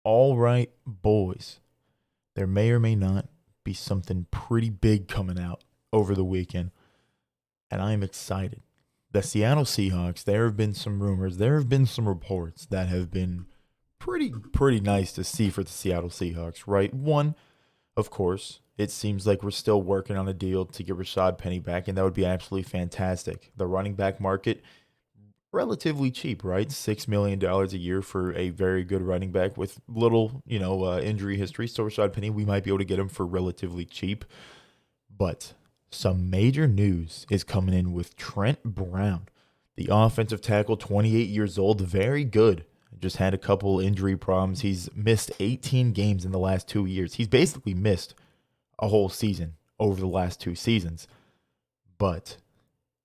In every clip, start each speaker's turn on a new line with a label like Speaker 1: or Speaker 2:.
Speaker 1: All right, boys. There may or may not be something pretty big coming out over the weekend, and I am excited. The Seattle Seahawks, there have been some rumors, there have been some reports that have been pretty nice to see for the Seattle Seahawks, right? One, of course, it seems like we're still working on a deal to get Rashaad Penny back, and that would be absolutely fantastic. The running back market relatively cheap, right? $6 million a year for a very good running back with little, injury history. So Rashad Penny, we might be able to get him for relatively cheap. But some major news is coming in with Trent Brown, the offensive tackle, 28 years old, very good. Just had a couple injury problems. He's missed 18 games in the last 2 years. He's basically missed a whole season over the last two seasons. But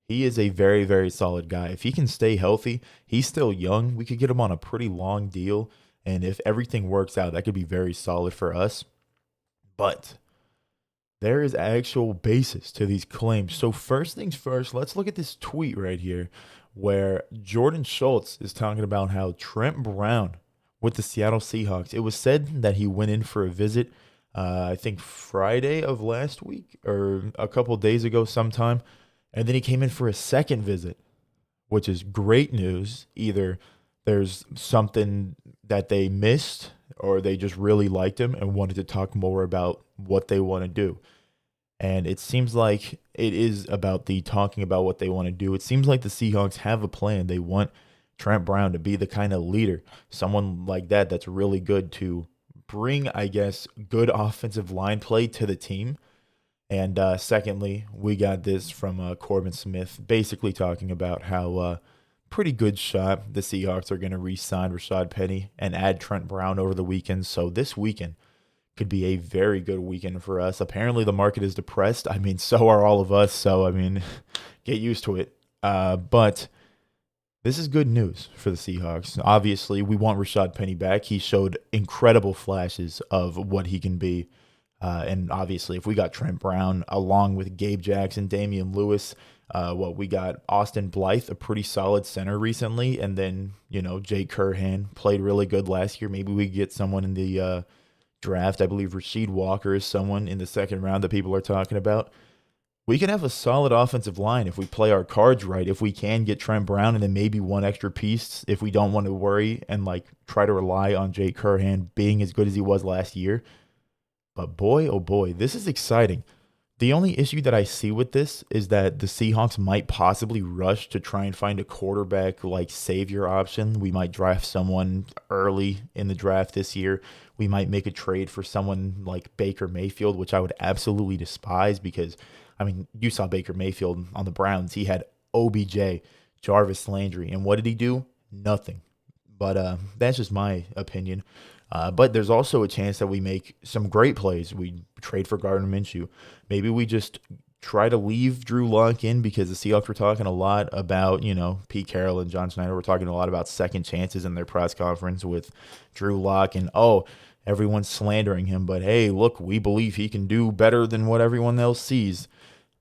Speaker 1: he is a very, very solid guy. If he can stay healthy, he's still young. We could get him on a pretty long deal. And if everything works out, that could be very solid for us. But there is actual basis to these claims. So, first things first, let's look at this tweet right here where Jordan Schultz is talking about how Trent Brown with the Seattle Seahawks, it was said that he went in for a visit, I think Friday of last week or a couple days ago sometime. And then he came in for a second visit, which is great news. Either there's something that they missed or they just really liked him and wanted to talk more about what they want to do. And it seems like it is about the talking about what they want to do. It seems like the Seahawks have a plan. They want Trent Brown to be the kind of leader, someone like that that's really good to bring, I guess, good offensive line play to the team. And secondly, we got this from Corbin Smith, basically talking about how pretty good shot the Seahawks are going to re-sign Rashaad Penny and add Trent Brown over the weekend. So this weekend could be a very good weekend for us. Apparently, the market is depressed. I mean, so are all of us. So, I mean, get used to it. But this is good news for the Seahawks. Obviously, we want Rashaad Penny back. He showed incredible flashes of what he can be. And obviously, if we got Trent Brown along with Gabe Jackson, Damian Lewis, we got Austin Blythe, a pretty solid center recently, and then Jake Curhan played really good last year. Maybe we get someone in the draft. I believe Rasheed Walker is someone in the second round that people are talking about. We can have a solid offensive line if we play our cards right. If we can get Trent Brown and then maybe one extra piece, if we don't want to worry and try to rely on Jake Curhan being as good as he was last year. But boy, oh boy, this is exciting. The only issue that I see with this is that the Seahawks might possibly rush to try and find a quarterback savior option. We might draft someone early in the draft this year. We might make a trade for someone like Baker Mayfield, which I would absolutely despise because, I mean, you saw Baker Mayfield on the Browns. He had OBJ, Jarvis Landry, and what did he do? Nothing. But that's just my opinion. But there's also a chance that we make some great plays. We trade for Gardner Minshew. Maybe we just try to leave Drew Lock in because the Seahawks were talking a lot about, Pete Carroll and John Schneider were talking a lot about second chances in their press conference with Drew Lock. And, everyone's slandering him. But, hey, look, we believe he can do better than what everyone else sees.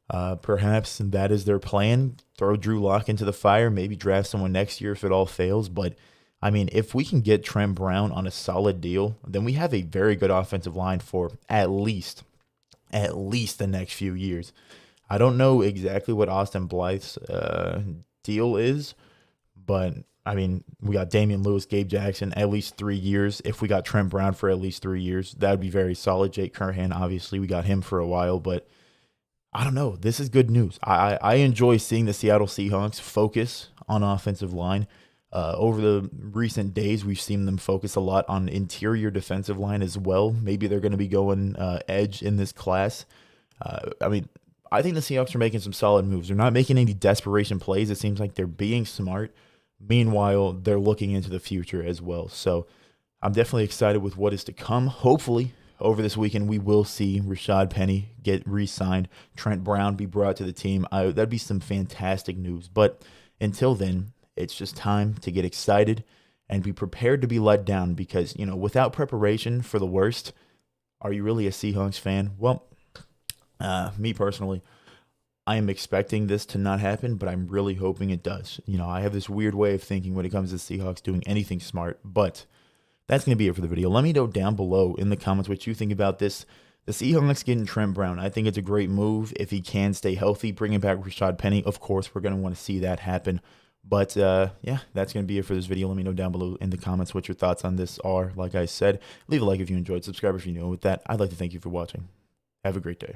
Speaker 1: Perhaps that is their plan. Throw Drew Lock into the fire. Maybe draft someone next year if it all fails. But I mean, if we can get Trent Brown on a solid deal, then we have a very good offensive line for at least the next few years. I don't know exactly what Austin Blythe's deal is, but I mean, we got Damian Lewis, Gabe Jackson, at least 3 years. If we got Trent Brown for at least 3 years, that would be very solid. Jake Curhan, obviously, we got him for a while, but I don't know. This is good news. I enjoy seeing the Seattle Seahawks focus on offensive line. Over the recent days, we've seen them focus a lot on interior defensive line as well. Maybe they're going to be going edge in this class. I think the Seahawks are making some solid moves. They're not making any desperation plays. It seems like they're being smart. Meanwhile, they're looking into the future as well. So I'm definitely excited with what is to come. Hopefully, over this weekend, we will see Rashaad Penny get re-signed, Trent Brown be brought to the team. That'd be some fantastic news. But until then, it's just time to get excited and be prepared to be let down because, without preparation for the worst, are you really a Seahawks fan? Well, me personally, I am expecting this to not happen, but I'm really hoping it does. I have this weird way of thinking when it comes to Seahawks doing anything smart, but that's going to be it for the video. Let me know down below in the comments what you think about this. The Seahawks getting Trent Brown, I think it's a great move if he can stay healthy. Bringing back Rashaad Penny, of course, we're going to want to see that happen. But yeah, that's going to be it for this video. Let me know down below in the comments what your thoughts on this are. Like I said, leave a like if you enjoyed, subscribe if you're new. With that, I'd like to thank you for watching. Have a great day.